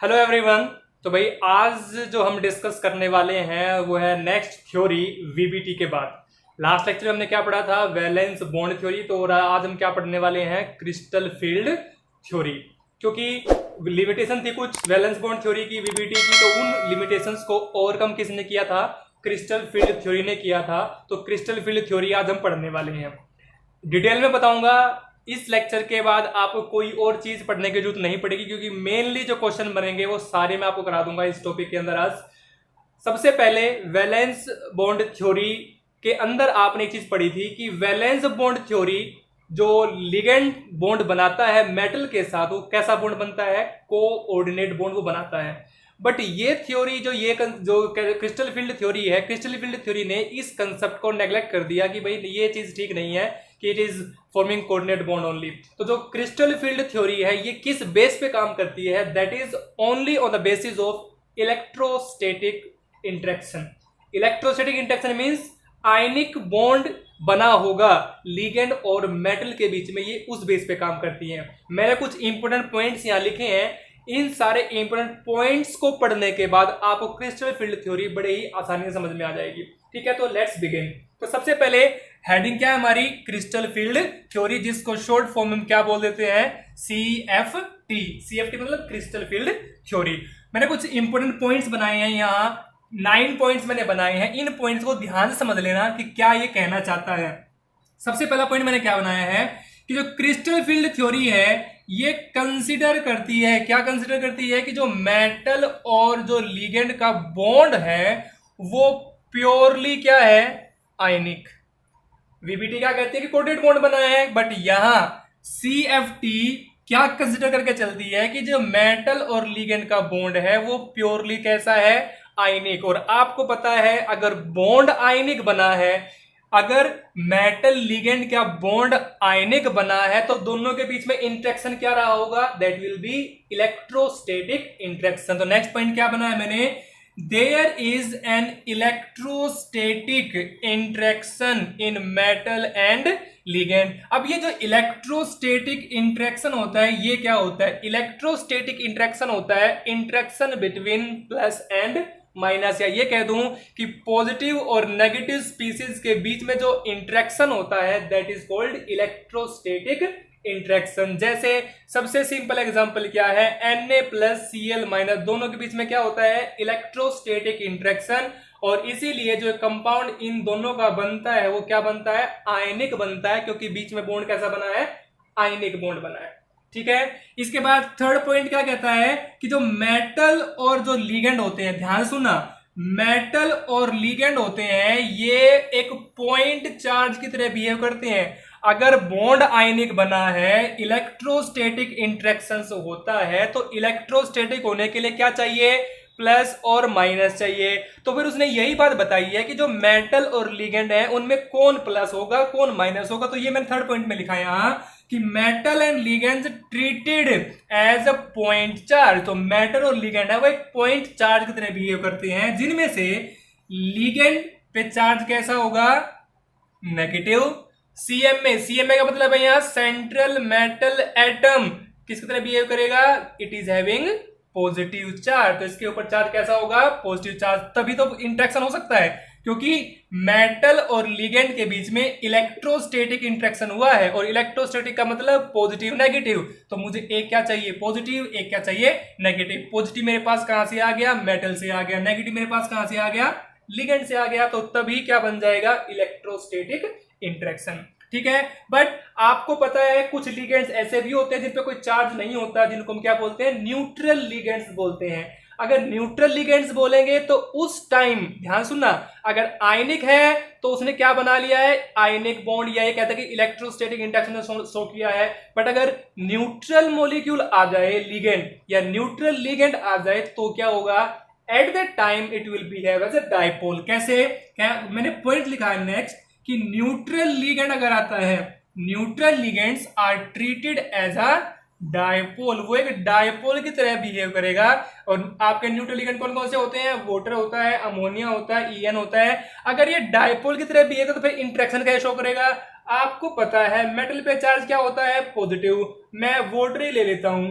Hello everyone. तो भाई आज जो हम डिस्कस करने वाले हैं वो है नेक्स्ट थ्योरी वीबीटी के बाद। लास्ट लेक्चर में हमने क्या पढ़ा था, वैलेंस बॉन्ड थ्योरी। तो आज हम क्या पढ़ने वाले हैं, क्रिस्टल फील्ड थ्योरी। क्योंकि लिमिटेशन थी कुछ वैलेंस बॉन्ड थ्योरी की, वीबीटी की, तो उन लिमिटेशंस को ओवरकम किसने किया था, क्रिस्टल फील्ड थ्योरी ने किया था। तो क्रिस्टल फील्ड थ्योरी आज हम पढ़ने वाले हैं, डिटेल में बताऊंगा। इस लेक्चर के बाद आपको कोई और चीज पढ़ने की जरूरत नहीं पड़ेगी, क्योंकि मेनली जो क्वेश्चन बनेंगे वो सारे मैं आपको करा दूंगा इस टॉपिक के अंदर। आज सबसे पहले वैलेंस बॉन्ड थ्योरी के अंदर आपने एक चीज पढ़ी थी कि वैलेंस बॉन्ड थ्योरी जो लिगेंड बॉन्ड बनाता है मेटल के साथ, वो कैसा बॉन्ड बनता है, कोऑर्डिनेट बॉन्ड वो बनाता है। बट ये थ्योरी जो क्रिस्टल फील्ड थ्योरी है, क्रिस्टल फील्ड थ्योरी ने इस कंसेप्ट को नेग्लेक्ट कर दिया कि भाई ये चीज ठीक नहीं है कि it is forming coordinate bond only. तो जो क्रिस्टल फील्ड थ्योरी है ये किस बेस पे काम करती है, that is only on the basis of electrostatic interaction. Electrostatic interaction means ionic bond बना होगा लिगेंड और मेटल के बीच में, ये उस बेस पे काम करती है। मैंने कुछ इंपोर्टेंट पॉइंट्स यहां लिखे हैं, इन सारे इंपोर्टेंट पॉइंट्स को पढ़ने के बाद आपको क्रिस्टल फील्ड थ्योरी बड़े ही आसानी से समझ में आ जाएगी। ठीक है, तो लेट्स बिगिन। तो सबसे पहले हेडिंग क्या है हमारी, क्रिस्टल फील्ड थ्योरी, जिसको शॉर्ट फॉर्म में क्या बोल देते हैं, CFT। CFT मतलब क्रिस्टल फील्ड थ्योरी। मैंने कुछ इंपोर्टेंट पॉइंट्स बनाए हैं यहाँ, 9 पॉइंट्स मैंने बनाए हैं। इन पॉइंट्स को ध्यान से समझ लेना कि क्या ये कहना चाहता है। सबसे पहला पॉइंट मैंने क्या बनाया है कि जो क्रिस्टल फील्ड थ्योरी है ये कंसीडर करती है, क्या कंसीडर करती है कि जो मेटल और जो लिगेंड का बॉन्ड है वो प्योरली क्या है, आयनिक। वीबीटी क्या कहती है कि कोऑर्डिनेट बॉन्ड बना है, बट यहां CFT क्या कंसीडर करके चलती है कि जो मेटल और लिगेंड का बॉन्ड है वो प्योरली कैसा है, आयनिक। और आपको पता है अगर बॉन्ड आयनिक बना है, अगर मेटल लिगेंड का बॉन्ड आयनिक बना है तो दोनों के बीच में इंटरेक्शन क्या रहा होगा, that will be electrostatic interaction. तो नेक्स्ट पॉइंट क्या बनाया मैंने, there is an electrostatic interaction in metal and ligand. अब ये जो इलेक्ट्रोस्टैटिक इंटरेक्शन होता है ये क्या होता है, इलेक्ट्रोस्टैटिक इंटरेक्शन होता है interaction between plus and minus, या ये कह दूं कि पॉजिटिव और नेगेटिव स्पीसीज के बीच में जो इंटरेक्शन होता है that is called electrostatic interaction. जैसे सबसे सिंपल एग्जांपल क्या है, Na+Cl- दोनों के बीच में क्या होता है, इलेक्ट्रोस्टैटिक इंटरेक्शन। और इसीलिए जो कंपाउंड इन दोनों का बनता है वो क्या बनता है, आयनिक बनता है, क्योंकि बीच में बॉन्ड कैसा बना है, आयनिक बॉन्ड बना है। ठीक है, इसके बाद थर्ड पॉइंट क्या कहता है कि जो मेटल और जो लिगेंड होते हैं, ध्यान सुना, मेटल और लिगेंड होते हैं ये एक पॉइंट चार्ज की तरह बिहेव करते हैं। अगर बॉन्ड आयनिक बना है, इलेक्ट्रोस्टैटिक इंटरेक्शन होता है, तो इलेक्ट्रोस्टैटिक होने के लिए क्या चाहिए, प्लस और माइनस चाहिए। तो फिर उसने यही बात बताई है कि जो मेटल और लिगेंड है उनमें कौन प्लस होगा कौन माइनस होगा। तो ये मैंने थर्ड पॉइंट में लिखा है यहां कि metal and ligands treated as a point charge. तो मेटल और लिगेंड है वो एक पॉइंट चार्ज की तरह बिहेव करते हैं, जिनमें से लिगेंड पे चार्ज कैसा होगा, नेगेटिव। CMA का मतलब है यहां सेंट्रल मेटल एटम किसकी तरह बिहेव करेगा, it is having positive charge. तो इसके ऊपर चार्ज कैसा होगा, पॉजिटिव चार्ज। तभी तो इंटरेक्शन हो सकता है, क्योंकि मेटल और लिगेंड के बीच में इलेक्ट्रोस्टैटिक इंटरेक्शन हुआ है, और इलेक्ट्रोस्टैटिक का मतलब पॉजिटिव नेगेटिव। तो मुझे एक क्या चाहिए, पॉजिटिव, एक क्या चाहिए, नेगेटिव। पॉजिटिव मेरे पास कहां से आ गया, मेटल से आ गया, नेगेटिव मेरे पास कहां से आ गया, लिगेंड से आ गया। तो तभी क्या बन जाएगा, इलेक्ट्रोस्टैटिक इंटरेक्शन। ठीक है, बट आपको पता है कुछ लिगेंड्स ऐसे भी होते हैं जिन पे कोई चार्ज नहीं होता, जिनको हम क्या बोलते हैं, न्यूट्रल लिगेंड्स बोलते हैं। अगर न्यूट्रल लिगेंड्स बोलेंगे तो उस टाइम ध्यान सुनना, अगर आयनिक है तो उसने क्या बना लिया है, आयनिक बॉन्ड, या ये कहता है कि इलेक्ट्रोस्टैटिक इंटरेक्शन ने शो किया है। बट अगर न्यूट्रल मॉलिक्यूल आ जाए लिगेंड, या न्यूट्रल लिगेंड आ जाए, तो क्या होगा, at that time it will behave as a dipole. कैसे, क्या मैंने पॉइंट लिखा है नेक्स्ट कि न्यूट्रल लिगेंड अगर आता है, neutral ligands are treated as a dipole, वो एक डायपोल की तरह बिहेव करेगा। और आपके न्यूट्रल लिगेंड कौन कौन से होते हैं, वाटर होता है, अमोनिया होता है, EN होता है। अगर ये डायपोल की तरह बिहेव तो फिर इंटरेक्शन कैसे शो करेगा, आपको पता है मेटल पे चार्ज क्या होता है, पॉजिटिव। मैं वाटर ही ले लेता हूं,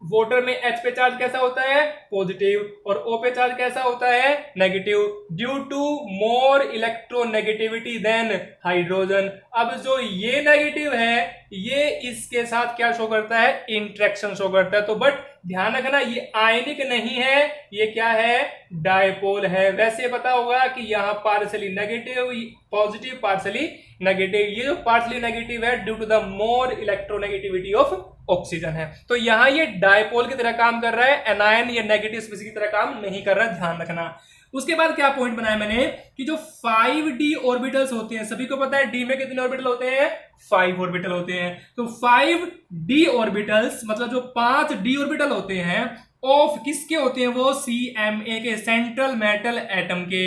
वाटर में H पे चार्ज कैसा होता है, पॉजिटिव, और O पे चार्ज कैसा होता है, negative, due to more electronegativity than hydrogen. अब जो ये नेगेटिव है ये इसके साथ क्या शो करता है, इंट्रैक्शन शो करता है। तो बट ध्यान रखना ये आयनिक नहीं है, ये क्या है, डायपोल है। वैसे पता होगा कि यहाँ partially negative positive partially negative, ये जो पार्शली नेगेटिव है due to the more electronegativity of oxygen है। तो यहां ये डायपोल की तरह काम कर रहा है, एनायन या नेगेटिव स्पीशीज की तरह काम नहीं कर रहा है, ध्यान रखना। उसके बाद क्या पॉइंट बनाया मैंने कि जो 5d ऑर्बिटल्स होते हैं, सभी को पता है डी में कितने ऑर्बिटल होते हैं, 5 ऑर्बिटल होते हैं। तो 5d ऑर्बिटल्स मतलब जो 5d ऑर्बिटल होते हैं ऑफ किसके होते हैं, वो CMA के, सेंट्रल मेटल एटम के।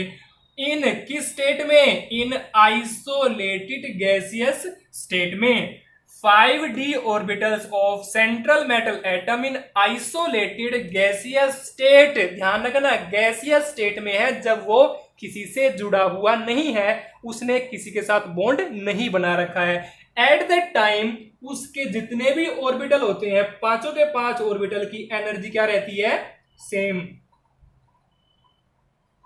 इन किस स्टेट में, इन आइसोलेटेड गैसियस स्टेट में। 5d orbitals of central metal atom in isolated gaseous state, ध्यान रखना गैसियस स्टेट में है, जब वो किसी से जुड़ा हुआ नहीं है, उसने किसी के साथ बॉन्ड नहीं बना रखा है। एट दैट टाइम उसके जितने भी ऑर्बिटल होते हैं, पांचों के 5 ऑर्बिटल की एनर्जी क्या रहती है, सेम।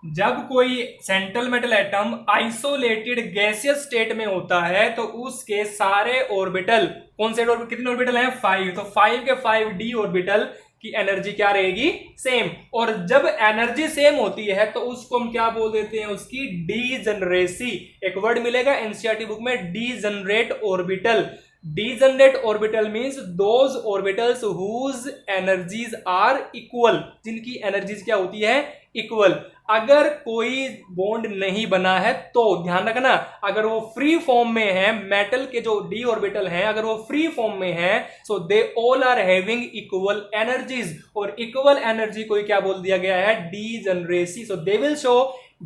जब कोई central metal atom isolated gaseous state में होता है तो उसके सारे ऑर्बिटल, कौन से कितने ऑर्बिटल हैं, 5, तो 5 के 5d ऑर्बिटल की एनर्जी क्या रहेगी, सेम। और जब एनर्जी सेम होती है तो उसको हम क्या बोल देते हैं, उसकी डीजनरेसी। एक वर्ड मिलेगा एनसीईआरटी बुक में, degenerate orbital. Degenerate orbital means those orbitals whose energies are equal, जिनकी एनर्जीज क्या होती है, इक्वल। अगर कोई बॉन्ड नहीं बना है तो ध्यान रखना, अगर वो फ्री फॉर्म में है, मेटल के जो डी ऑर्बिटल हैं अगर वो फ्री फॉर्म में है, so they all are having equal energies, और इक्वल एनर्जी को क्या बोल दिया गया है, degeneracy. So they will show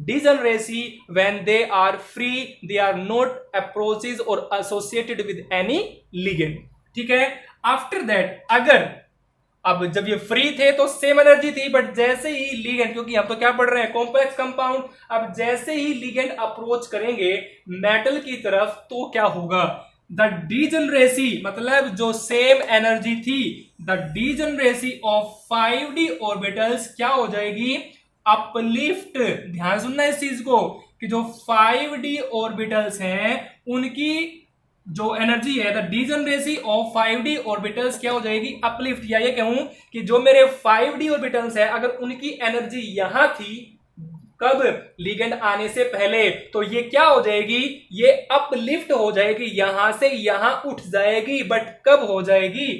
degeneracy when they are free, they are not approaches or associated with any ligand, ठीक है। आफ्टर दैट अगर अब जब ये फ्री थे तो सेम एनर्जी थी, बट जैसे ही लिगेंड, क्योंकि हम तो क्या पढ़ रहे हैं, कॉम्प्लेक्स कंपाउंड, अब जैसे ही लिगेंड अप्रोच करेंगे मेटल की तरफ तो क्या होगा, द डीजनरेसी मतलब जो सेम एनर्जी थी, the degeneracy of 5d orbitals क्या हो जाएगी, अपलिफ्ट। ध्यान सुनना इस चीज को कि जो 5d ऑर्बिटल्स हैं उनकी जो एनर्जी है, the degeneracy of 5d orbitals क्या हो जाएगी, अपलिफ्ट। या ये कहूं कि जो मेरे 5d ऑर्बिटल्स है अगर उनकी एनर्जी यहां थी कब, लिगेंड आने से पहले, तो ये क्या हो जाएगी, ये अपलिफ्ट हो जाएगी, यहां से यहां उठ जाएगी। बट कब हो जाएगी,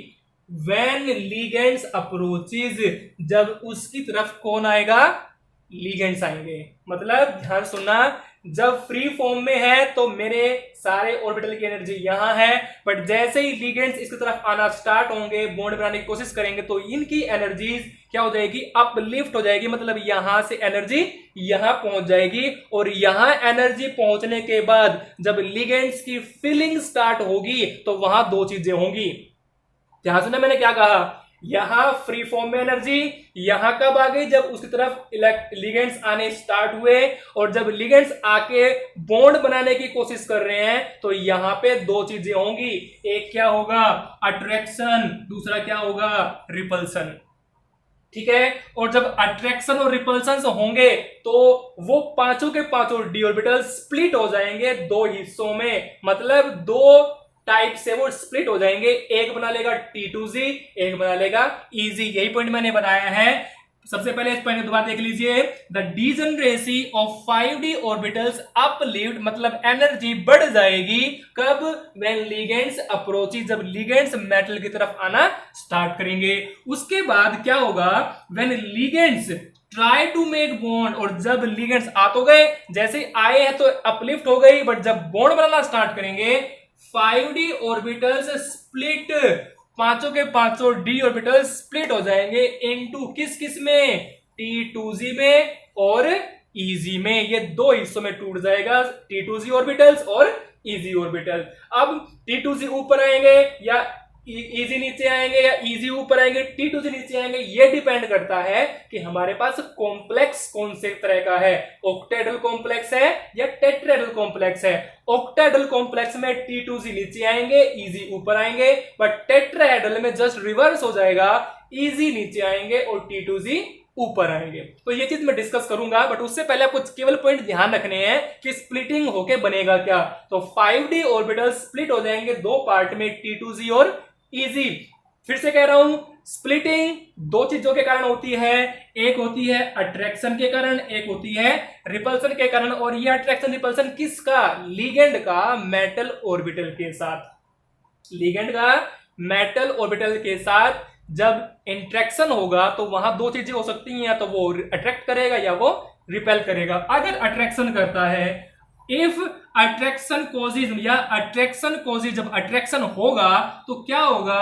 व्हेन लिगेंड्स अप्रोचेज, जब उसकी तरफ कौन आएगा, लिगेंड्स आएंगे। मतलब ध्यान सुनना, जब फ्री फॉर्म में है तो मेरे सारे ऑर्बिटल की एनर्जी यहां है, बट जैसे ही लिगेंड्स इसकी तरफ आना स्टार्ट होंगे, बॉन्ड बनाने की कोशिश करेंगे, तो इनकी एनर्जीज क्या हो जाएगी, अपलिफ्ट हो जाएगी। मतलब यहां से एनर्जी यहां पहुंच जाएगी, और यहां एनर्जी पहुंचने के बाद जब लिगेंड्स की फिलिंग स्टार्ट होगी तो वहां 2 चीजें होंगी। ध्यान सुना मैंने क्या कहा, यहां फ्री फॉर्म में एनर्जी, यहां कब आ गई, जब उसकी तरफ लिगेंड्स आने स्टार्ट हुए, और जब लिगेंड्स आके बॉन्ड बनाने की कोशिश कर रहे हैं तो यहां पे 2 चीजें होंगी, एक क्या होगा, अट्रैक्शन, दूसरा क्या होगा, रिपल्सन, ठीक है। और जब अट्रैक्शन और रिपल्सन होंगे तो वो पांचों के पांचों डी ऑर्बिटल स्प्लिट हो जाएंगे 2 हिस्सों में, मतलब 2 टाइप से वो स्प्लिट हो जाएंगे, एक बना लेगा T2Z, एक बना लेगा EZ। यही पॉइंट मैंने बनाया है। सबसे पहले इस पॉइंट को दोबारा देख लीजिए, the degeneracy of 5d orbitals uplift मतलब एनर्जी बढ़ जाएगी कब, व्हेन लिगेंड्स अप्रोचेस, जब लिगेंड्स मेटल की तरफ आना स्टार्ट करेंगे। उसके बाद क्या होगा, when ligands try to make bond, और जब लिगेंड्स आ तो गए, जैसे आए हैं तो अपलिफ्ट हो गई, बट जब बॉन्ड बनाना स्टार्ट करेंगे 5d ऑर्बिटल्स स्प्लिट, पांचों के पांचों डी ऑर्बिटल्स स्प्लिट हो जाएंगे इनटू किस किस में, T2Z में और EZ में। ये 2 हिस्सों में टूट जाएगा, T2Z ऑर्बिटल्स और EZ ऑर्बिटल। अब T2Z ऊपर आएंगे या EZ नीचे आएंगे, या EZ ऊपर आएंगे, T2Z नीचे आएंगे, ये डिपेंड करता है कि हमारे पास कॉम्प्लेक्स कौन से तरह का है, ऑक्टेहेड्रल कॉम्प्लेक्स है या टेट्राहेड्रल कॉम्प्लेक्स है। ऑक्टेहेड्रल कॉम्प्लेक्स में T2Z नीचे आएंगे, EZ ऊपर आएंगे, बट टेट्राहेड्रल में जस्ट रिवर्स हो जाएगा, इजी नीचे आएंगे और T2Z ऊपर आएंगे। तो ये चीज मैं डिस्कस करूंगा, बट उससे पहले आपको केवल पॉइंट ध्यान रखने हैं कि स्प्लिटिंग होके बनेगा क्या। तो 5D ऑर्बिटल स्प्लिट हो जाएंगे दो पार्ट में, T2Z और EZ। फिर से कह रहा हूं, स्प्लिटिंग दो चीजों के कारण होती है, एक होती है अट्रैक्शन के कारण, एक होती है रिपल्सन के कारण। और ये अट्रैक्शन रिपल्सन किसका? लिगेंड का मेटल ऑर्बिटल के साथ। लिगेंड का मेटल ऑर्बिटल के साथ जब इंट्रैक्शन होगा तो वहां दो चीजें हो सकती हैं, या तो वो अट्रैक्ट करेगा या वो रिपेल करेगा। अगर अट्रैक्शन करता है, इफ अट्रैक्शन कॉजेज या अट्रैक्शन कॉजेज, जब अट्रैक्शन होगा तो क्या होगा?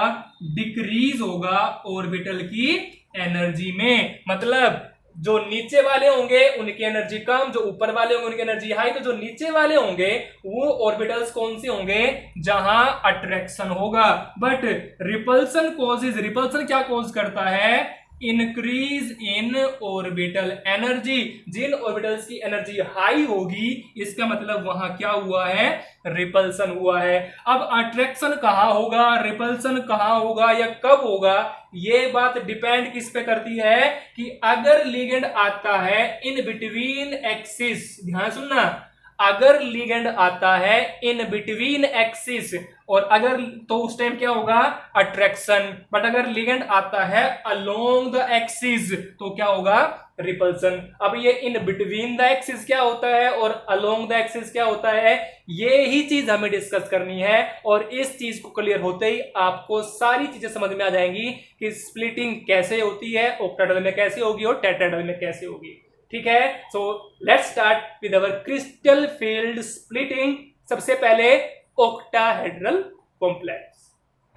डिक्रीज होगा ऑर्बिटल की एनर्जी में। मतलब जो नीचे वाले होंगे उनकी एनर्जी कम, जो ऊपर वाले होंगे उनकी एनर्जी हाई। तो जो नीचे वाले होंगे वो ऑर्बिटल्स कौन से होंगे? जहां अट्रैक्शन होगा। बट रिपल्सन कॉजेज, रिपल्सन क्या कॉज करता है? Increase in orbital energy. जिन ऑर्बिटल्स की एनर्जी हाई होगी, इसका मतलब वहां क्या हुआ है? रिपल्सन हुआ है। अब अट्रैक्शन कहां होगा, रिपल्सन कहां होगा या कब होगा, ये बात डिपेंड किस पे करती है कि अगर लिगेंड आता है इन बिटवीन एक्सिस, ध्यान सुनना, अगर लिगेंड आता है इन बिटवीन एक्सिस, और अगर तो उस टाइम क्या होगा? अट्रैक्शन। बट अगर लिगेंड आता है अलोंग द एक्सिस तो क्या होगा? रिपल्सन। अब ये इन बिटवीन द एक्सिस क्या होता है और अलोंग द एक्सिस क्या होता है, ये ही चीज हमें डिस्कस करनी है। और इस चीज को क्लियर होते ही आपको सारी चीजें समझ में आ जाएंगी कि स्प्लिटिंग कैसे होती है, ऑक्टाहेड्रल में कैसे होगी और टेट्राहेड्रल में कैसे होगी। ठीक है, so let's start with our crystal field splitting. सबसे पहले octahedral complex.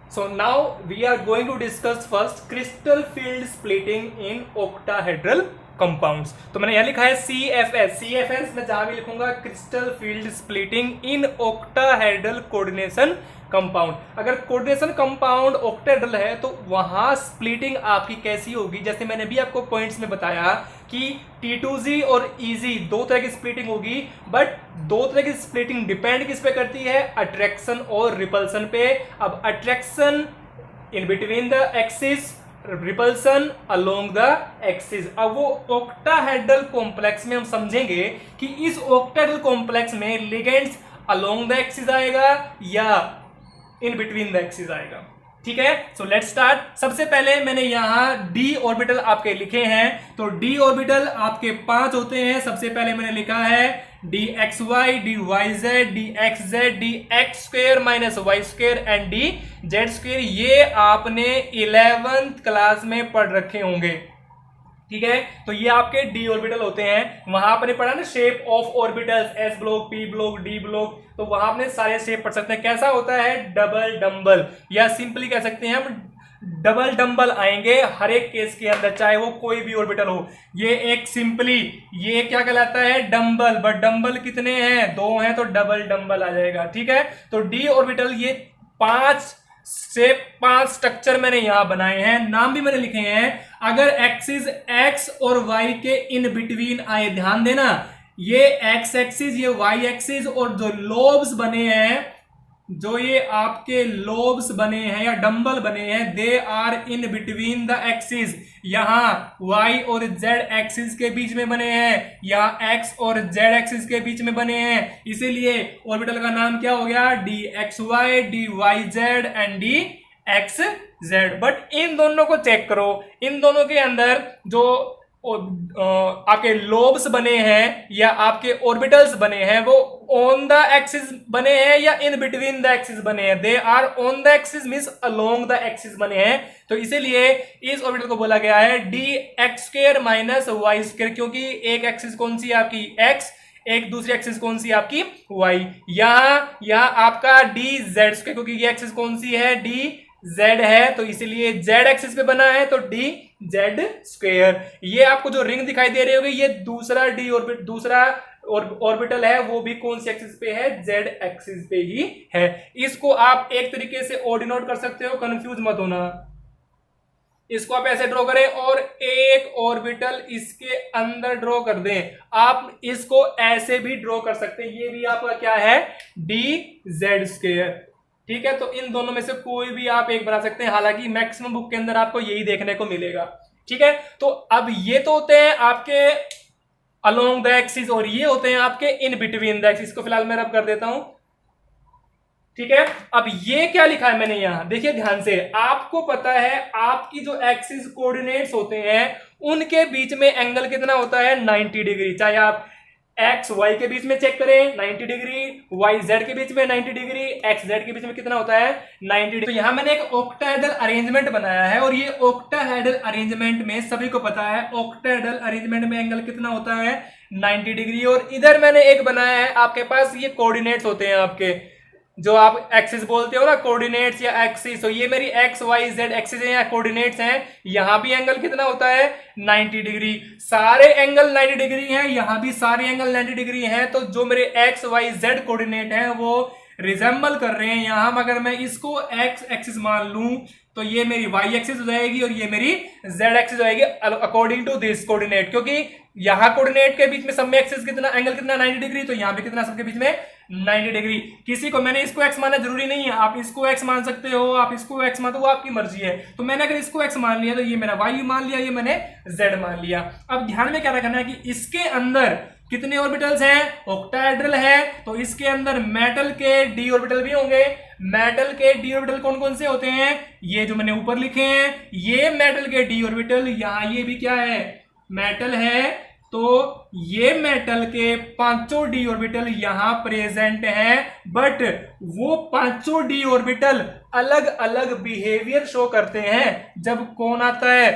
So now we are going to discuss first crystal field splitting in octahedral compounds. तो मैंने यहां लिखा है CFS। CFS में जहां भी लिखूंगा क्रिस्टल फील्ड स्प्लिटिंग इन octahedral coordination कंपाउंड। अगर कोऑर्डिनेशन कंपाउंड ऑक्टाहेड्रल है तो वहां स्प्लिटिंग आपकी कैसी होगी? जैसे मैंने भी आपको पॉइंट्स में बताया कि T2Z और EZ दो तरह की स्प्लिटिंग होगी, बट दो तरह की स्प्लिटिंग डिपेंड किस पे करती है? अट्रैक्शन और रिपल्सन पे। अब attraction in between the axis, repulsion along the axis. अब वो ऑक्टाहेड्रल कॉम्प्लेक्स में हम समझेंगे कि इस ऑक्टाहेड्रल कॉम्प्लेक्स में लिगेंड्स अलोंग द एक्सिस आएगा या इन बिटवीन द एक्सिस आएगा। ठीक है, सो लेट्स स्टार्ट। सबसे पहले मैंने यहां d ऑर्बिटल आपके लिखे हैं। तो d ऑर्बिटल आपके 5 होते हैं। सबसे पहले मैंने लिखा है dxy, dyz, dxz, dx² minus y² and dz²। ये आपने 11th क्लास में पढ़ रखे होंगे। ठीक है, तो ये आपके डी ऑर्बिटल होते हैं। वहां आपने पढ़ा ना shape of orbitals, S block, P block, D block, तो वहां आपने सारे शेप पढ़ सकते हैं। कैसा होता है? डबल डंबल, या सिंपली कह सकते हैं हम डबल डंबल आएंगे हर एक केस के अंदर, चाहे वो कोई भी ऑर्बिटल हो। ये एक सिंपली ये क्या कहलाता है? डंबल। बट डंबल कितने हैं? 2 हैं, तो डबल डंबल आ जाएगा। ठीक है, तो डी ऑर्बिटल ये 5 स्ट्रक्चर मैंने यहां बनाए हैं, नाम भी मैंने लिखे हैं। अगर एक्सिस एक्स और वाई के इन बिटवीन आए, ध्यान देना, ये एक्स एक्सिस, ये वाई एक्सिस, और जो लोब्स बने हैं, जो ये आपके लोब्स बने हैं या डंबल बने हैं, they are in between the axis. यहां y और z एक्सिस के बीच में बने हैं, या x और z एक्सिस के बीच में बने हैं। इसीलिए ऑर्बिटल का नाम क्या हो गया? dxy, dyz and dxz। But in दोनों को चेक करो, इन दोनों के अंदर जो आपके लोब्स बने हैं या आपके ऑर्बिटल्स बने हैं, वो ऑन द एक्सिस बने हैं या इन बिटवीन द एक्सिस बने हैं? They are on the axis means along the axis बने हैं। तो इसीलिए इस ऑर्बिटल को बोला गया है dx² माइनस y², क्योंकि एक एक्सिस कौन सी है आपकी? x, एक दूसरी एक्सिस कौन सी आपकी? y। यहां आपका dz², क्योंकि ये एक्सिस कौन सी है? dz है, तो इसीलिए z एक्सिस पे बना है, तो dz²। ये आपको जो रिंग दिखाई दे रही होगी, ये दूसरा डी ऑर्बिट, दूसरा ऑर्बिटल है, वो भी कौन सी एक्सिस पे है? z एक्सिस पे ही है। इसको आप एक तरीके से और डिनोट कर सकते हो, कंफ्यूज मत होना। इसको आप ऐसे ड्रॉ करें और एक ऑर्बिटल इसके अंदर ड्रॉ कर दें। आप इसको ऐसे भी ड्रॉ कर सकते हैं, ये भी आपका क्या है? dz²। ठीक है, तो इन दोनों में से कोई भी आप एक बना सकते हैं, हालांकि मैक्सिमम बुक के अंदर आपको यही देखने को मिलेगा। ठीक है, तो अब ये तो होते हैं आपके अलोंग द एक्सिस और ये होते हैं आपके इन बिटवीन द एक्सिस। को फिलहाल मैं रब कर देता हूं। ठीक है, अब ये क्या लिखा है मैंने यहां, देखिए ध्यान से, आपको पता है आपकी जो एक्सिस कोऑर्डिनेट्स होते हैं उनके बीच में एंगल कितना होता है 90 डिग्री। चाहे आप एक्स वाई के बीच में चेक करें 90 डिग्री, वाई जेड के बीच में 90 डिग्री, एक्स जेड के बीच में कितना होता है 90 डिग्री। तो यहां मैंने एक ऑक्टाहेड्रल अरेंजमेंट बनाया है और ये ऑक्टाहेड्रल अरेंजमेंट में सभी को पता है ऑक्टाहेड्रल अरेंजमेंट में एंगल कितना होता है 90 डिग्री। और इधर मैंने एक बनाया है, आपके पास ये कोऑर्डिनेट्स होते हैं आपके, जो आप एक्सिस बोलते हो ना कोऑर्डिनेट्स या एक्सिस, तो ये मेरी एक्स वाई जेड एक्सिस है या कोऑर्डिनेट्स हैं। यहां भी एंगल कितना होता है 90 डिग्री, सारे एंगल 90 डिग्री हैं, यहां भी सारे एंगल 90 डिग्री हैं। तो जो मेरे एक्स वाई जेड कोऑर्डिनेट हैं वो रिजेंबल कर रहे हैं यहां। अगर मैं इसको एक्स एक्सिस मान लूं तो ये मेरी वाई एक्सिस हो जाएगी और ये मेरी जेड एक्सिस हो जाएगी अकॉर्डिंग टू दिस कोऑर्डिनेट, क्योंकि यहां कोऑर्डिनेट के बीच में सब में एक्सिस कितना एंगल कितना 90 डिग्री, तो यहां पे कितना सबके बीच में 90 डिग्री। किसी को मैंने इसको एक्स मानना जरूरी नहीं है, आप इसको एक्स मान सकते हो, आप इसको एक्स मान, तो वो आपकी मर्जी है। तो मैंने अगर इसको एक्स मान लिया तो ये मेरा वाई मान लिया, ये मैंने जेड मान लिया। अब ध्यान में क्या रखना है कि इसके अंदर कितने ऑर्बिटल्स हैं, ऑक्टाहेड्रल है, तो इसके अंदर मेटल के डी ऑर्बिटल भी होंगे। मेटल के डी ऑर्बिटल कौन कौन से होते हैं, ये जो मैंने ऊपर लिखे हैं, ये मेटल के डी ऑर्बिटल, यहां ये भी क्या है मेटल है, तो ये मेटल के पांचों डी ऑर्बिटल यहां प्रेजेंट हैं। बट वो पांचों डी ऑर्बिटल अलग अलग बिहेवियर शो करते हैं जब कौन आता है,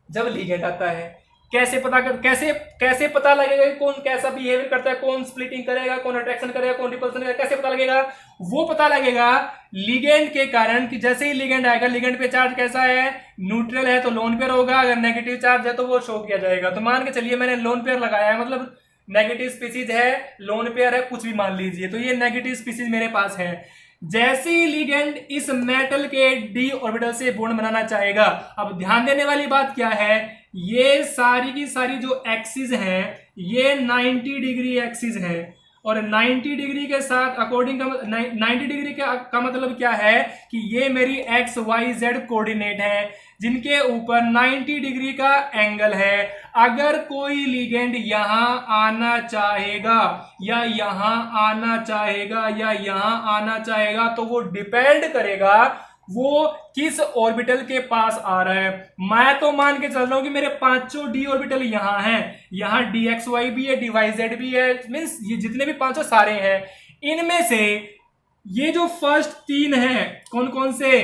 जब लिगेंड आता है। कैसे पता लगेगा कि कौन कैसा बिहेवियर करता है, कौन स्प्लिटिंग करेगा, कौन अट्रैक्शन करेगा, कौन रिपल्सन करेगा, कैसे पता लगेगा, वो पता लगेगा लिगेंड के कारण कि जैसे ही लिगेंड आएगा, लिगेंड पे चार्ज कैसा है न्यूट्रल है तो लोन पेयर होगा, अगर नेगेटिव चार्ज है तो वो शो किया जाएगा। तो मान के चलिए मैंने लोन पेयर लगाया है, मतलब नेगेटिव स्पीसीज है, लोन पेयर है, कुछ भी मान लीजिए, तो ये नेगेटिव स्पीसीज मेरे पास है। जैसे ही लिगेंड इस मेटल के डी ऑर्बिटल से बॉन्ड बनाना चाहेगा, अब ध्यान देने वाली बात क्या है, ये सारी की सारी जो एक्सिस हैं ये 90 डिग्री एक्सिस है, और 90 डिग्री के साथ अकॉर्डिंग 90 डिग्री का मतलब क्या है कि ये मेरी एक्स वाई जेड कोऑर्डिनेट है जिनके ऊपर 90 डिग्री का एंगल है। अगर कोई लिगेंड यहां आना चाहेगा या यहां आना चाहेगा या यहां आना चाहेगा, तो वो डिपेंड करेगा वो किस ऑर्बिटल के पास आ रहा है। मैं तो मान के चल रहा हूं कि मेरे पांचों डी ऑर्बिटल यहां हैं, यहां डी एक्स वाई भी है, डी वाई जेड भी है, मीन्स ये जितने भी पांचों सारे हैं। इनमें से ये जो फर्स्ट तीन हैं कौन कौन से,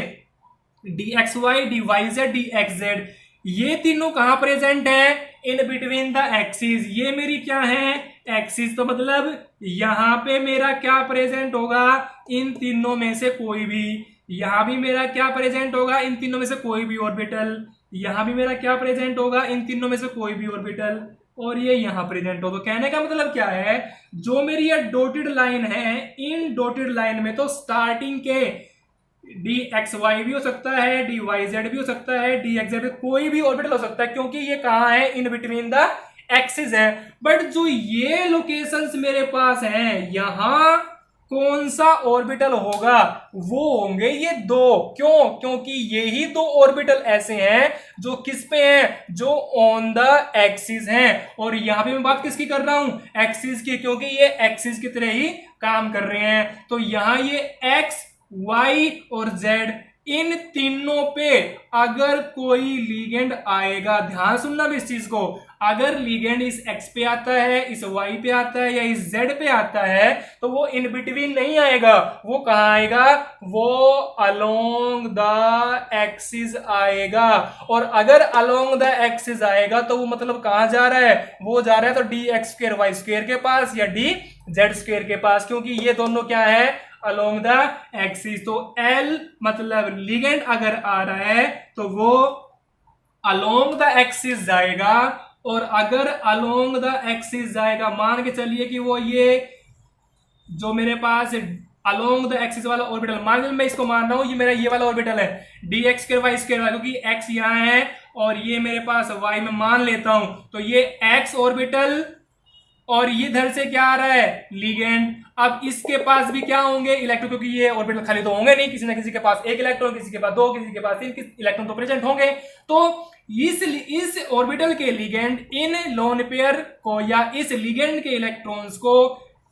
d x y, d y z, d x z, ये तीनों कहां प्रेजेंट है इन बिटवीन द एक्सिस। ये मेरी क्या है एक्सिस, तो मतलब यहां पे मेरा क्या प्रेजेंट होगा, इन तीनों में से कोई भी। यहां भी मेरा क्या प्रेजेंट होगा, इन तीनों में से कोई भी ऑर्बिटल। यहां भी मेरा क्या प्रेजेंट होगा, इन तीनों में से कोई भी ऑर्बिटल, और ये यहां प्रेजेंट हो। तो कहने का मतलब क्या है, जो मेरी ये डॉटेड लाइन है, इन डॉटेड लाइन में तो स्टार्टिंग के डी एक्स वाई भी हो सकता है, डी वाई जेड भी हो सकता है, डी एक्स जेड कोई भी ऑर्बिटल हो सकता है, क्योंकि ये कहां है इन बिटवीन द एक्सिस है। बट जो ये लोकेशंस मेरे पास हैं, यहां कौन सा ऑर्बिटल होगा, वो होंगे ये दो। क्यों, क्योंकि यही दो ऑर्बिटल ऐसे हैं जो किस पे हैं, जो ऑन द एक्सिस हैं। और यहां पे मैं बात किसकी कर रहा हूं, एक्सिस की, क्योंकि ये एक्सिस की तरह ही काम कर रहे हैं। तो यहां ये एक्स वाई और जेड, इन तीनों पे अगर कोई लिगेंड आएगा, ध्यान सुनना भी इस चीज को, अगर लिगेंड इस एक्स पे आता है, इस वाई पे आता है या इस जेड पे आता है, तो वो इन बिटवीन नहीं आएगा, वो कहां आएगा, वो अलोंग द एक्सिस आएगा। और अगर अलोंग द एक्सिस आएगा तो वो मतलब कहां जा रहा है, वो जा रहा है तो d x square y square के पास या डी जेड स्क्वायर के पास, क्योंकि ये दोनों क्या है अलोंग द एक्सिस। तो एल मतलब लिगेंड अगर आ रहा है तो वो अलोंग द एक्सिस जाएगा, और अगर अलोंग द एक्सिस जाएगा, मान के चलिए कि वो ये जो मेरे पास अलोंग द एक्सिस वाला ऑर्बिटल, मान लीजिए मैं इसको मान रहा हूं, ये मेरा ये वाला ऑर्बिटल है d x square y square, क्योंकि एक्स यहां है और ये मेरे पास वाई में मान लेता हूं, तो ये एक्स ऑर्बिटल और ये इधर से क्या आ रहा है, लिगेंड। अब इसके पास भी क्या होंगे, इलेक्ट्रॉन, क्योंकि ये ऑर्बिटल खाली तो होंगे नहीं, किसी ना किसी के पास एक इलेक्ट्रॉन, किसी के पास दो, किसी के पास तीन इलेक्ट्रॉन तो प्रेजेंट होंगे। तो इस ऑर्बिटल के लिगेंड इन लोन पेयर को या इस लिगेंड के इलेक्ट्रॉन्स को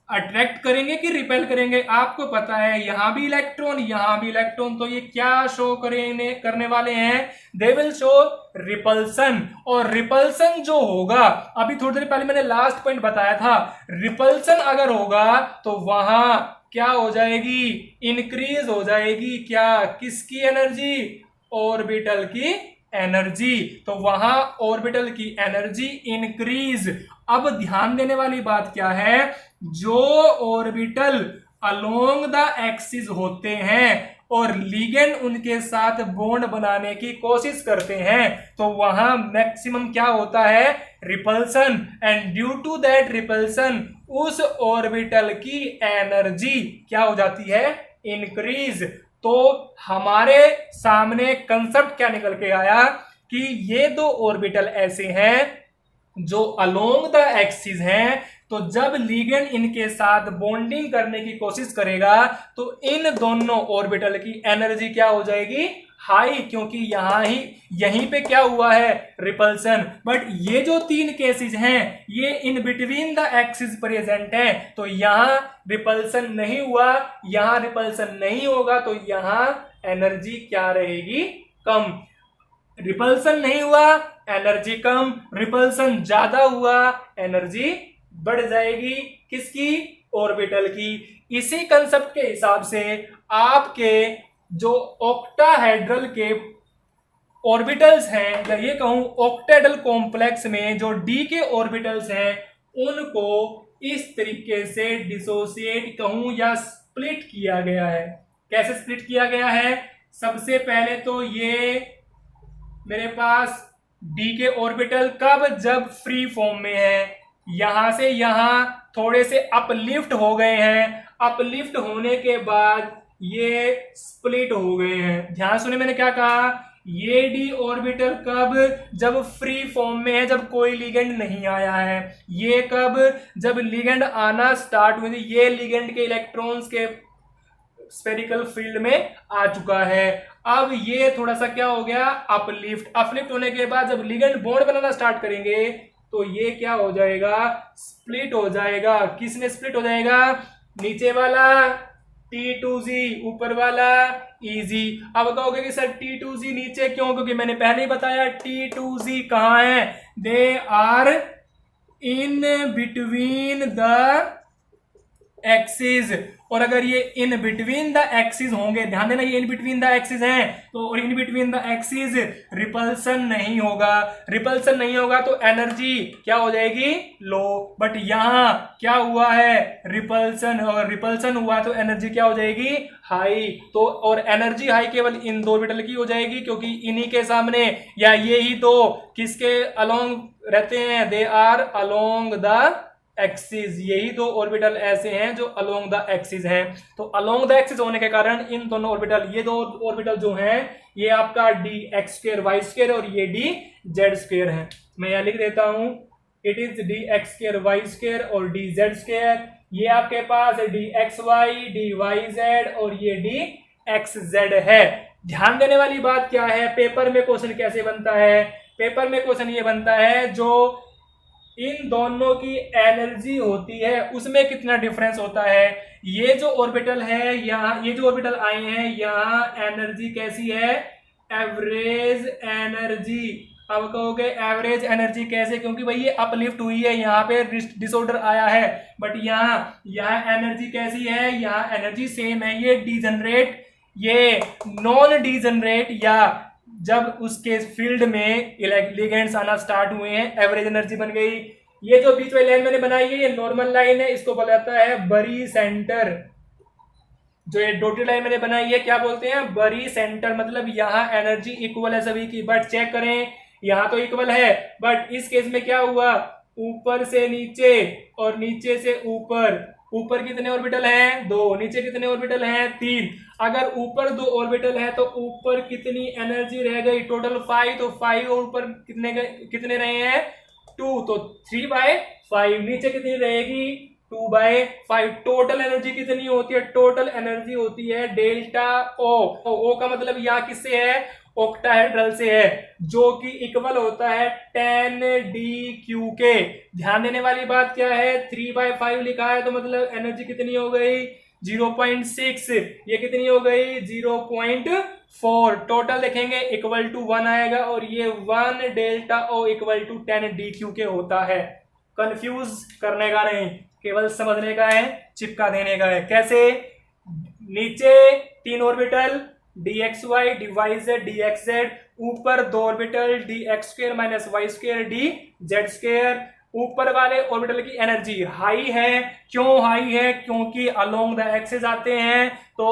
अट्रैक्ट करेंगे कि रिपेल करेंगे। आपको पता है यहां भी इलेक्ट्रॉन, यहां भी इलेक्ट्रॉन, तो ये क्या शो करने वाले हैं, दे विल शो रिपल्सन। और रिपल्सन जो होगा, अभी थोड़ी देर पहले मैंने लास्ट पॉइंट बताया था, रिपल्सन अगर होगा तो वहां क्या हो जाएगी, इंक्रीज हो जाएगी, क्या, किसकी एनर्जी, ऑर्बिटल की एनर्जी। तो वहां ऑर्बिटल की एनर्जी इंक्रीज। अब ध्यान देने वाली बात क्या है, जो ऑर्बिटल अलोंग द एक्सिस होते हैं और लिगेंड उनके साथ बॉन्ड बनाने की कोशिश करते हैं, तो वहां मैक्सिमम क्या होता है, repulsion. And due to that repulsion उस ऑर्बिटल की एनर्जी क्या हो जाती है, इंक्रीज। तो हमारे सामने कंसेप्ट क्या निकल के आया कि ये दो ऑर्बिटल ऐसे हैं जो अलोंग द एक्सिस हैं, तो जब लिगेंड इनके साथ बॉन्डिंग करने की कोशिश करेगा तो इन दोनों ऑर्बिटल की एनर्जी क्या हो जाएगी, हाई, क्योंकि यहीं पे क्या हुआ है, रिपल्सन। बट ये जो तीन केसेस हैं ये इन बिटवीन द एक्सिस प्रेजेंट है, तो यहां रिपल्सन नहीं हुआ, यहां रिपल्सन नहीं होगा, तो यहां एनर्जी क्या रहेगी, कम। रिपल्सन नहीं हुआ, एनर्जी कम, रिपल्सन ज्यादा हुआ, एनर्जी बढ़ जाएगी, किसकी, ऑर्बिटल की। इसी कंसेप्ट के हिसाब से आपके जो ऑक्टाहेड्रल के ऑर्बिटल्स हैं, या ये कहूं ऑक्टेडल कॉम्प्लेक्स में जो डी के ऑर्बिटल्स हैं, उनको इस तरीके से डिसोसिएट कहूं या स्प्लिट किया गया है। कैसे स्प्लिट किया गया है, सबसे पहले तो ये मेरे पास डी के ऑर्बिटल कब, जब फ्री फॉर्म में है, यहां से यहां थोड़े से अपलिफ्ट हो गए हैं, अपलिफ्ट होने के बाद ये स्प्लिट हो गए हैं। ध्यान सुने मैंने क्या कहा, ये डी ऑर्बिटल कब, जब फ्री फॉर्म में है, जब कोई लिगेंड नहीं आया है। ये कब, जब लिगेंड आना स्टार्ट हुए, ये लिगेंड के इलेक्ट्रॉन्स के स्फेरिकल फील्ड में आ चुका है। अब ये थोड़ा सा क्या हो गया, अपलिफ्ट होने के बाद जब लिगेंड बॉन्ड बनाना स्टार्ट करेंगे तो ये क्या हो जाएगा, स्प्लिट हो जाएगा। किसमें स्प्लिट हो जाएगा, नीचे वाला T2Z, ऊपर वाला EZ। अब कहोगे कि सर T2Z नीचे क्यों, क्योंकि मैंने पहले ही बताया T2Z कहां है, they are in between the axis. और अगर ये इन बिटवीन द एक्सिस होंगे, ध्यान देना ये इन बिटवीन द एक्सिस हैं, तो इन बिटवीन द एक्सिस रिपल्सन नहीं होगा, रिपल्सन नहीं होगा तो एनर्जी क्या हो जाएगी, लो। बट यहां क्या हुआ है, रिपल्सन, और रिपल्सन हुआ तो एनर्जी क्या हो जाएगी, हाई। तो और एनर्जी हाई केवल इन दो ऑर्बिटल की हो जाएगी, क्योंकि इन्हीं के सामने, या ये ही दो किसके अलोंग रहते हैं, they are along the axis. यही दो ऑर्बिटल ऐसे हैं जो अलोंग द एक्सिस हैं। तो अलोंग द एक्सिस होने के कारण इन दोनों ऑर्बिटल, ये दो ऑर्बिटल जो हैं, ये आपका d x square y square और ये डी जेड स्क्वायर है। मैं यहां लिख देता हूं, it is d x square y square और डी जेड स्क्वायर। ये आपके पास d x y, d y z और ये डी एक्स जेड है। ध्यान देने वाली बात क्या है, पेपर में क्वेश्चन कैसे बनता है, पेपर में क्वेश्चन ये बनता है जो इन दोनों की एनर्जी होती है उसमें कितना डिफरेंस होता है। ये जो ऑर्बिटल है यहाँ, ये जो ऑर्बिटल आए हैं यहाँ एनर्जी कैसी है, एवरेज एनर्जी। अब कहोगे एवरेज एनर्जी कैसे, क्योंकि भाई ये अपलिफ्ट हुई है, यहाँ पे डिसऑर्डर आया है, बट यहाँ एनर्जी कैसी है, यहाँ एनर्जी सेम है। ये डीजनरेट, ये नॉन डीजनरेट, या जब उसके फील्ड में लिगेंड्स आना स्टार्ट हुए हैं, एवरेज एनर्जी बन गई। ये जो बीच वाली लाइन मैंने बनाई है ये नॉर्मल लाइन है, इसको बोला जाता है बरी सेंटर। जो ये डॉटेड लाइन मैंने बनाई है क्या बोलते हैं, बरी सेंटर। मतलब यहाँ एनर्जी इक्वल है सभी की, बट चेक करें यहाँ तो इक्वल है, बट इस केस में क्या हुआ, ऊपर से नीचे और नीचे से ऊपर। ऊपर कितने ऑर्बिटल हैं, दो, नीचे कितने ऑर्बिटल हैं, तीन। अगर ऊपर दो ऑर्बिटल है तो ऊपर कितनी एनर्जी रह गई, टोटल 5, तो 5 और ऊपर कितने रहे हैं, 2, तो 3/5, नीचे कितनी रहेगी 2/5। टोटल एनर्जी कितनी होती है, टोटल एनर्जी होती है डेल्टा ओ। ओ का मतलब यहाँ किससे है, ऑक्टाहेड्रल से है, जो कि इक्वल होता है 10 DQ के। ध्यान देने वाली बात क्या है, 3/5 लिखा है तो मतलब एनर्जी कितनी हो गई 0.6, ये कितनी हो गई 0.4। टोटल देखेंगे इक्वल टू 1 आएगा और ये 1 delta o equal to 10 DQ के होता है। कंफ्यूज करने का नहीं, केवल समझने का है, चिपका देने का है। कैसे, नीचे 3 ऑर्बिटल dxy dz dxz, ऊपर 2 ऑर्बिटल dx² - y² dz²। ऊपर वाले ऑर्बिटल की एनर्जी हाई है, क्यों हाई है, क्योंकि अलोंग द एक्सिस आते हैं तो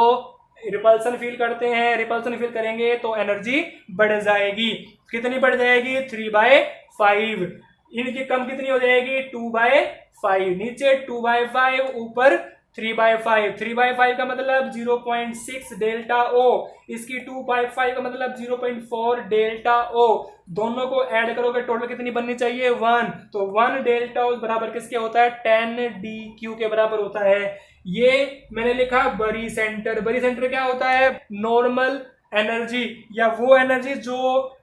रिपल्सन फील करते हैं, रिपल्सन फील करेंगे तो एनर्जी बढ़ जाएगी। कितनी बढ़ जाएगी 3/5। इनकी कम कितनी हो जाएगी 2/5। नीचे 2/5, ऊपर 3/5। 3/5 का मतलब 0.6 डेल्टा ओ, इसकी 2/5 का मतलब 0.4 डेल्टा ओ। दोनों को ऐड करोगे टोटल कितनी बननी चाहिए 1, तो 1 डेल्टा ओ बराबर किसके होता है 10 DQ के बराबर होता है। ये मैंने लिखा बरी सेंटर। बरी सेंटर क्या होता है, नॉर्मल एनर्जी या वो एनर्जी जो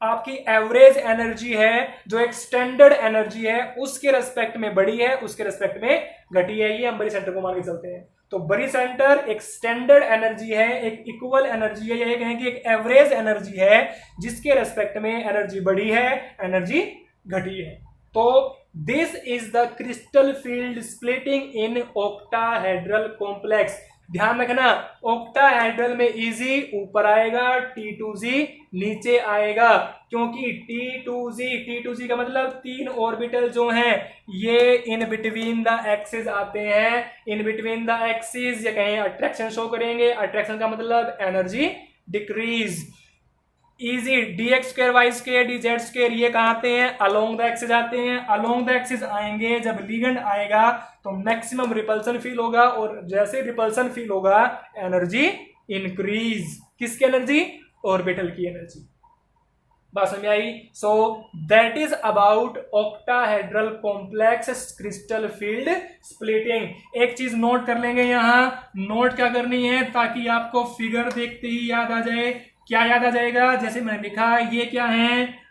आपकी एवरेज एनर्जी है, जो एक स्टैंडर्ड एनर्जी है उसके रेस्पेक्ट में बड़ी है, उसके रेस्पेक्ट में घटी है। ये हम बरी सेंटर को मान के चलते हैं। तो बरी सेंटर एक स्टैंडर्ड एनर्जी है, एक इक्वल एनर्जी है, या कहें कि एक एवरेज एनर्जी है जिसके रेस्पेक्ट में एनर्जी बढ़ी है, एनर्जी घटी है। तो this is the crystal field splitting in octahedral complex. ध्यान रखना, ऑक्टाहेड्रल में इजी ऊपर आएगा, T2Z नीचे आएगा, क्योंकि T2Z का मतलब 3 ऑर्बिटल जो हैं ये इन बिटवीन द एक्सिस आते हैं। इन बिटवीन द एक्सिस, ये कहें अट्रैक्शन शो करेंगे, अट्रैक्शन का मतलब energy decrease. Easy dx² y² dz², ये कहाँ आते हैं अलोंग द एक्सिस आते हैं। अलोंग द एक्सिस आएंगे, जब लिगेंड आएगा तो मैक्सिमम रिपल्सन फील होगा, और जैसे रिपल्सन फील होगा एनर्जी इंक्रीज। किसकी एनर्जी, ऑर्बिटल की एनर्जी। बात समझ आई। So that is about octahedral complex crystal field splitting. एक चीज नोट कर लेंगे, यहां नोट क्या करनी है ताकि आपको फिगर देखते ही याद आ जाए। क्या याद आ जाएगा, जैसे मैंने लिखा ये क्या है,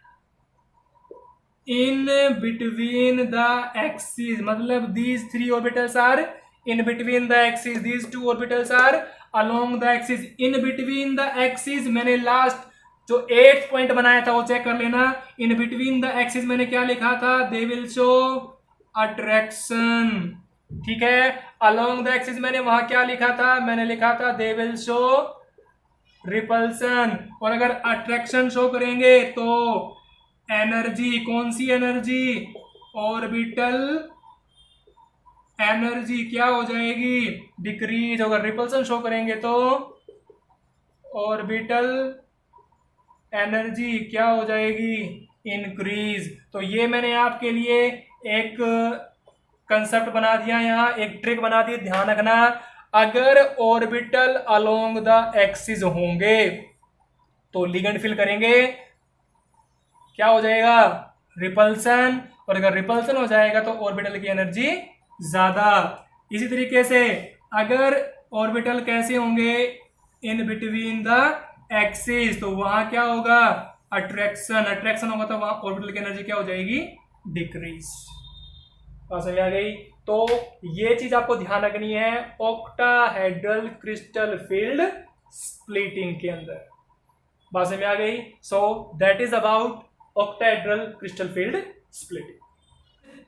इन बिटवीन द एक्सिस, मतलब these 3 orbitals are in between the axis, these 2 orbitals are along the axis. In between the axis मैंने लास्ट जो 8th पॉइंट बनाया था वो चेक कर लेना। इन बिटवीन द एक्सिस मैंने क्या लिखा था, दे विल शो अट्रैक्शन, ठीक है। अलोंग द एक्सिस मैंने वहां क्या लिखा था, मैंने लिखा था दे विल शो रिपल्सन। और अगर अट्रैक्शन शो करेंगे तो एनर्जी, कौन सी एनर्जी, ऑर्बिटल एनर्जी क्या हो जाएगी डिक्रीज। अगर रिपल्सन शो करेंगे तो ऑर्बिटल एनर्जी क्या हो जाएगी इंक्रीज। तो ये मैंने आपके लिए एक कंसेप्ट बना दिया, यहाँ एक ट्रिक बना दी। ध्यान रखना, अगर ऑर्बिटल अलोंग द एक्सिस होंगे तो लिगेंड फिल करेंगे, क्या हो जाएगा रिपल्सन, और अगर रिपल्सन हो जाएगा तो ऑर्बिटल की एनर्जी ज्यादा। इसी तरीके से अगर ऑर्बिटल कैसे होंगे इन बिटवीन द एक्सिस, तो वहां क्या होगा अट्रैक्शन, अट्रैक्शन होगा तो वहां ऑर्बिटल की एनर्जी क्या हो जाएगी डिक्रीज। बात समझ आ गई। तो ये चीज आपको ध्यान रखनी है ऑक्टाहेड्रल क्रिस्टल फील्ड स्प्लिटिंग के अंदर। बात समझ आ गई। सो that is about octahedral crystal field splitting.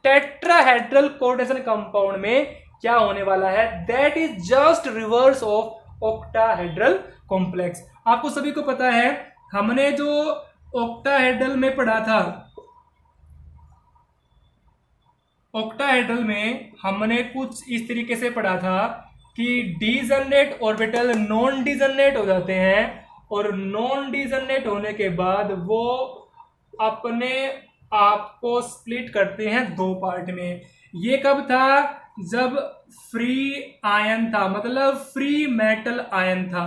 Tetrahedral coordination compound में क्या होने वाला है, that is just reverse of octahedral complex. आपको सभी को पता है, हमने जो ऑक्टाहेड्रल में पढ़ा था, ऑक्टाहेड्रल में हमने कुछ इस तरीके से पढ़ा था कि डीजनरेट ऑर्बिटल नॉन डीजनरेट हो जाते हैं, और नॉन डीजनरेट होने के बाद वो अपने आप को स्प्लिट करते हैं 2 पार्ट में। ये कब था, जब फ्री आयन था, मतलब फ्री मेटल आयन था।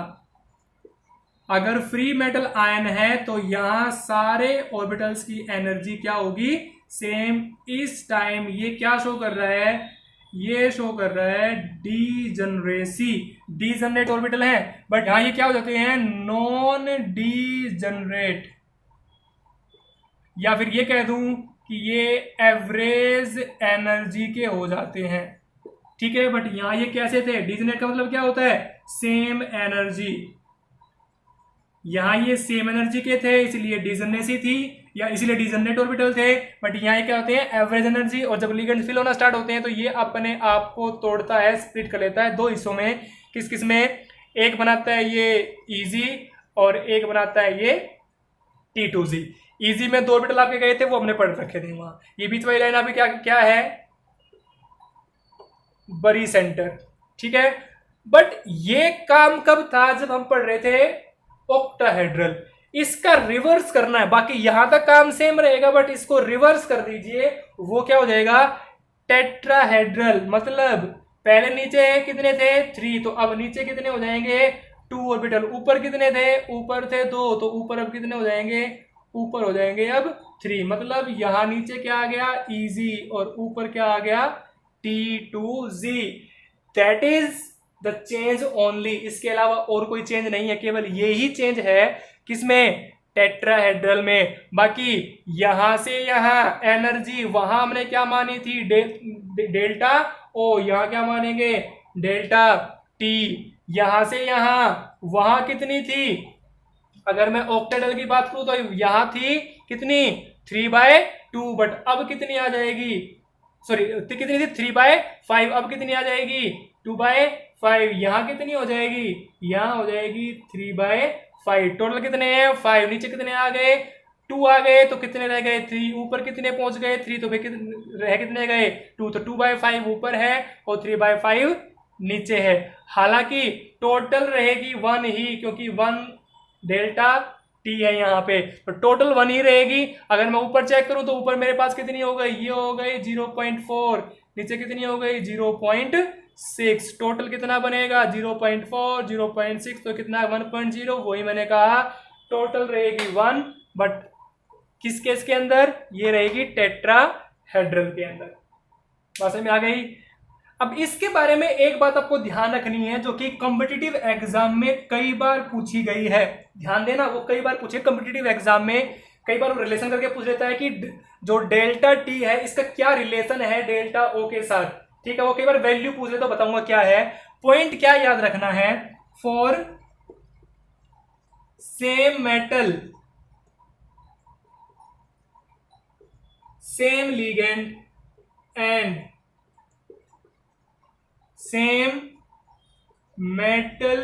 अगर फ्री मेटल आयन है तो यहां सारे ऑर्बिटल्स की एनर्जी क्या होगी सेम इस टाइम ये क्या शो कर रहा है, ये शो कर रहा है डीजनरेसी, डीजनरेट ऑर्बिटल है, बट यहां ये क्या हो जाते हैं, नॉन डीजनरेट, या फिर ये कह दूं कि ये एवरेज एनर्जी के हो जाते हैं, ठीक है। बट यहां ये कैसे थे, डीजनरेट का मतलब क्या होता है, सेम एनर्जी, यहां ये सेम एनर्जी के थे इसलिए डीजनरेसी थी, या इसलिए डीजनरेट ऑर्बिटल थे। बट यहाँ ये क्या होते हैं, एवरेज एनर्जी, और जब लिगेंड फिल होना स्टार्ट होते हैं तो ये अपने आप को तोड़ता है, स्प्लिट कर लेता है दो हिस्सों में। किस किस में, एक बनाता है ये इजी और एक बनाता है ये T2Z। इजी में 2 ऑर्बिटल आपके गए थे, वो हमने पढ़ रखे थे वहां। ये बीच वाली लाइन आपकी क्या क्या है, बरी सेंटर, ठीक है। बट ये काम कब था, जब हम पढ़ रहे थे ऑक्टाहेड्रल। इसका रिवर्स करना है, बाकी यहां तक काम सेम रहेगा बट इसको रिवर्स कर दीजिए, वो क्या हो जाएगा, टेट्राहेड्रल। मतलब पहले नीचे कितने थे 3, तो अब नीचे कितने हो जाएंगे 2 ऑर्बिटल। ऊपर कितने थे, ऊपर थे 2, तो ऊपर अब कितने हो जाएंगे, ऊपर हो जाएंगे अब 3। मतलब यहां नीचे क्या आ गया, इजी, और ऊपर क्या आ गया, T2Z। That is the change only, इसके अलावा और कोई चेंज नहीं है, केवल यही चेंज है किसमें, टेट्राहेड्रल में। बाकी यहां से यहां एनर्जी, वहां हमने क्या मानी थी, डेल्टा ओ, यहां क्या मानेंगे, डेल्टा टी। यहां से यहां वहां कितनी थी, अगर मैं ऑक्टेडल की बात करूं तो यहां थी कितनी 3/2, बट अब कितनी आ जाएगी, सॉरी कितनी थी 3/5, अब कितनी आ जाएगी 2/5। यहां कितनी हो जाएगी, यहां हो जाएगी 3/5। टोटल कितने हैं 5, नीचे कितने आ गए 2 आ गए, तो कितने रह गए 3, ऊपर कितने पहुंच गए 3, तो कितने गए 2, तो 2/5 ऊपर है और 3/5 नीचे है। हालांकि टोटल रहेगी 1 ही, क्योंकि 1 डेल्टा टी है यहाँ पे, तो टोटल 1 ही रहेगी। अगर मैं ऊपर चेक करूं तो ऊपर मेरे पास कितनी हो गई, ये हो गई 0.4, नीचे कितनी हो गई 0.6, टोटल कितना बनेगा 0.4 0.6, तो कितना 1.0, वही मैंने कहा टोटल रहेगी 1, बट किस केस के अंदर, ये रहेगी टेट्राहेड्रल के अंदर। बात समझ में आ गई। अब इसके बारे में एक बात आपको ध्यान रखनी है, जो कि कॉम्पिटिटिव एग्जाम में कई बार पूछी गई है, ध्यान देना, वो कई बार पूछे कॉम्पिटिटिव एग्जाम में, कई बार वो रिलेशन करके पूछ लेता है कि जो डेल्टा टी है इसका क्या रिलेशन है डेल्टा ओ के साथ, ठीक है। वो कई बार वैल्यू पूछ ले तो बताऊंगा क्या है। पॉइंट क्या याद रखना है, for same metal same ligand and same metal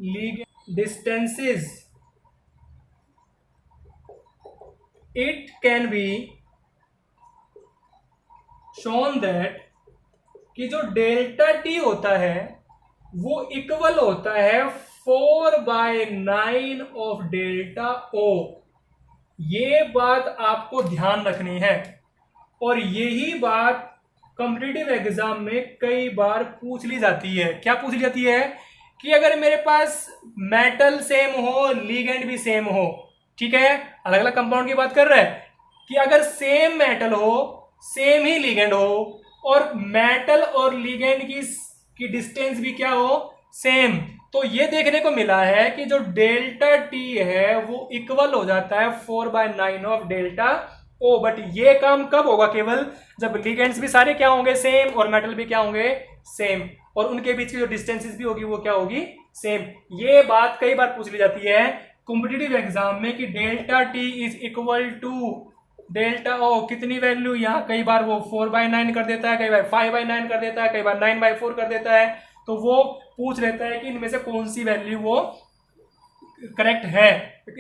ligand distances, it can be shown that कि जो डेल्टा टी होता है वो इक्वल होता है 4/9 ऑफ डेल्टा ओ। ये बात आपको ध्यान रखनी है, और यही बात कॉम्पिटिटिव एग्जाम में कई बार पूछ ली जाती है। क्या पूछ ली जाती है कि अगर मेरे पास मेटल सेम हो, लिगेंड भी सेम हो, ठीक है, अलग अलग कंपाउंड की बात कर रहे हैं, कि अगर सेम मेटल हो सेम ही लिगेंड हो और मेटल और लिगेंड की डिस्टेंस भी क्या हो, सेम, तो ये देखने को मिला है कि जो डेल्टा टी है वो इक्वल हो जाता है 4/9 ऑफ डेल्टा ओ। बट ये काम कब होगा, केवल जब लिगेंड्स भी सारे क्या होंगे सेम और मेटल भी क्या होंगे सेम, और उनके बीच की जो डिस्टेंसेस भी होगी वो क्या होगी सेम। ये बात कई बार पूछ ली जाती है कॉम्पिटिटिव एग्जाम में कि delta t is equal to delta o, कितनी वैल्यू, यहाँ कई बार वो 4/9 कर देता है, कई बार 5/9 कर देता है, कई बार 9/4 कर देता है, तो वो पूछ लेता है कि इनमें से कौन सी वैल्यू वो करेक्ट है,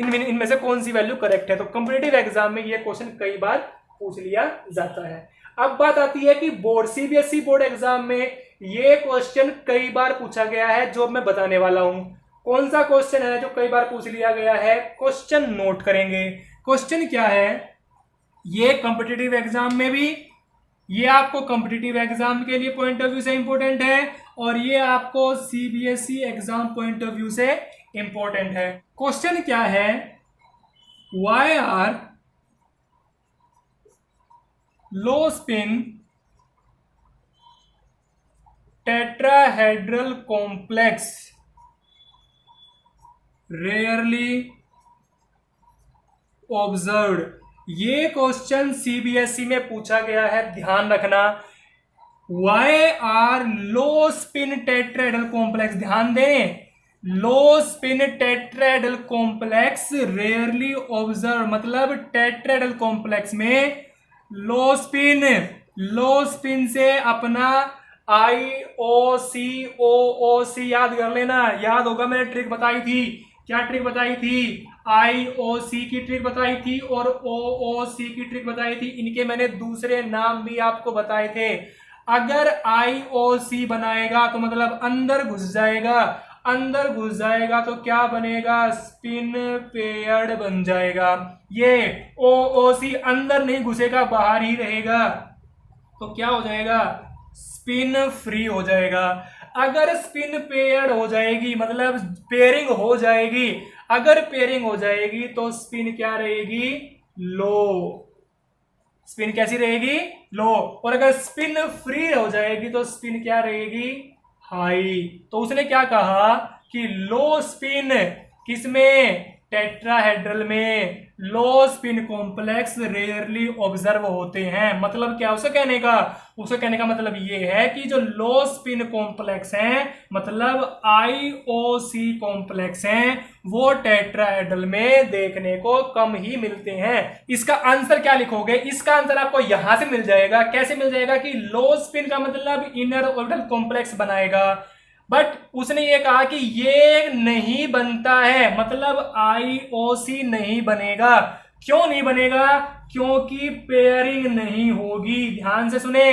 इनमें से कौन सी वैल्यू करेक्ट है। तो कॉम्पिटिटिव एग्जाम में ये क्वेश्चन कई बार पूछ लिया जाता है। अब बात आती है कि बोर्ड सीबीएसई बोर्ड एग्जाम में ये क्वेश्चन कई बार पूछा गया है, जो मैं बताने वाला हूं। कौन सा क्वेश्चन है जो कई बार पूछ लिया गया है, क्वेश्चन नोट करेंगे। क्वेश्चन क्या है, ये कॉम्पिटिटिव एग्जाम में भी, ये आपको कॉम्पिटिटिव एग्जाम के लिए पॉइंट ऑफ व्यू से इंपॉर्टेंट है, और ये आपको CBSE exam point of view से इंपॉर्टेंट है। क्वेश्चन क्या है, why are low spin tetrahedral complex rarely observed. ये क्वेश्चन सीबीएसई में पूछा गया है, ध्यान रखना। Why are low spin tetrahedral complex, ध्यान दें, low spin tetrahedral complex rarely observe, मतलब टेट्राहेड्रल कॉम्प्लेक्स में लो स्पिन से अपना IOC याद कर लेना, याद होगा मैंने ट्रिक बताई थी। क्या ट्रिक बताई थी? IOC की ट्रिक बताई थी और OOC की ट्रिक बताई थी। इनके मैंने दूसरे नाम भी आपको बताए थे। अगर IOC बनाएगा तो मतलब अंदर घुस जाएगा, अंदर घुस जाएगा तो क्या बनेगा? स्पिन पेयर्ड बन जाएगा। ये OOC अंदर नहीं घुसेगा, बाहर ही रहेगा, तो क्या हो जाएगा? स्पिन फ्री हो जाएगा। अगर स्पिन पेयर्ड हो जाएगी मतलब पेयरिंग हो जाएगी, अगर पेयरिंग हो जाएगी तो स्पिन क्या रहेगी? लो। स्पिन कैसी रहेगी? लो। और अगर स्पिन फ्री हो जाएगी तो स्पिन क्या रहेगी? हाई। तो उसने क्या कहा कि लो स्पिन किसमें? टेट्राहेड्रल में low spin complex rarely observe होते हैं। मतलब क्या उसके कहने का मतलब ये है कि जो लो स्पिन कॉम्प्लेक्स हैं, मतलब IOC कॉम्प्लेक्स हैं, वो टेट्राहेड्रल में देखने को कम ही मिलते हैं। इसका आंसर क्या लिखोगे? इसका आंसर आपको यहां से मिल जाएगा। कैसे मिल जाएगा? कि लो स्पिन का मतलब इनर ऑर्बिटल कॉम्प्लेक्स बनाएगा, बट उसने ये कहा कि ये नहीं बनता है, मतलब IOC नहीं बनेगा। क्यों नहीं बनेगा? क्योंकि पेयरिंग नहीं होगी। ध्यान से सुने,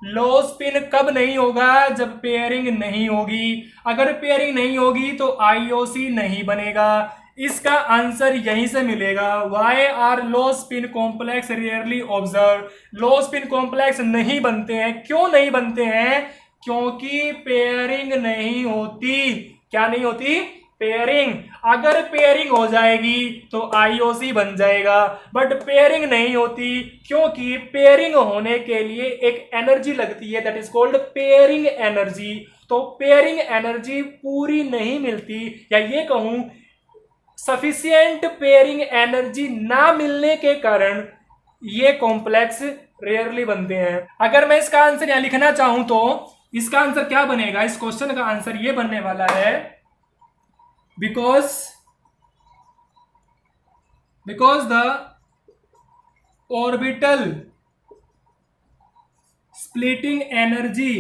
लो स्पिन कब नहीं होगा? जब पेयरिंग नहीं होगी। अगर पेयरिंग नहीं होगी तो IOC नहीं बनेगा। इसका आंसर यहीं से मिलेगा। Why are low spin complex rarely observe. Low spin complex नहीं बनते हैं। क्यों नहीं बनते हैं? क्योंकि पेयरिंग नहीं होती। क्या नहीं होती? पेयरिंग। अगर पेयरिंग हो जाएगी तो IOC बन जाएगा, बट पेयरिंग नहीं होती क्योंकि पेयरिंग होने के लिए एक एनर्जी लगती है, that is called pairing energy. तो पेयरिंग एनर्जी पूरी नहीं मिलती, या ये कहूं सफिशिएंट पेयरिंग एनर्जी ना मिलने के कारण ये कॉम्प्लेक्स रेयरली बनते हैं। अगर मैं इसका आंसर यहां लिखना चाहूं तो इसका आंसर क्या बनेगा? इस क्वेश्चन का आंसर ये बनने वाला है, because the orbital splitting energy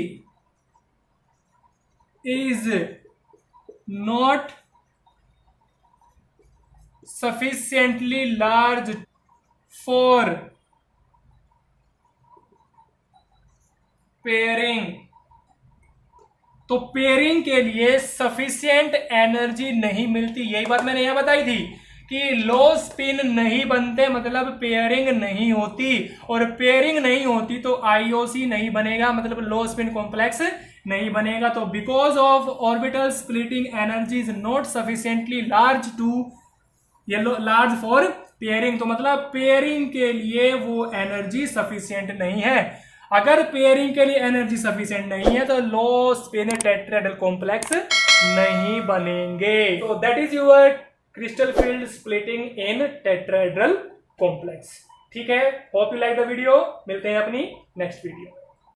is not sufficiently large for pairing। तो पेयरिंग के लिए सफिशिएंट एनर्जी नहीं मिलती। यही बात मैंने यहां बताई थी कि लो स्पिन नहीं बनते, मतलब पेयरिंग नहीं होती, और पेयरिंग नहीं होती तो IOC नहीं बनेगा, मतलब लो स्पिन कॉम्प्लेक्स नहीं बनेगा। तो because of orbital splitting energy is not sufficiently large large for pairing. तो मतलब पेयरिंग के लिए वो एनर्जी सफिशिएंट नहीं है। अगर पेयरिंग के लिए एनर्जी सफिशिएंट नहीं है तो लो स्पिन टेट्राहेड्रल कॉम्प्लेक्स नहीं बनेंगे। तो that is your crystal field splitting in tetrahedral complex. ठीक है, hope you like the video. मिलते हैं अपनी नेक्स्ट वीडियो।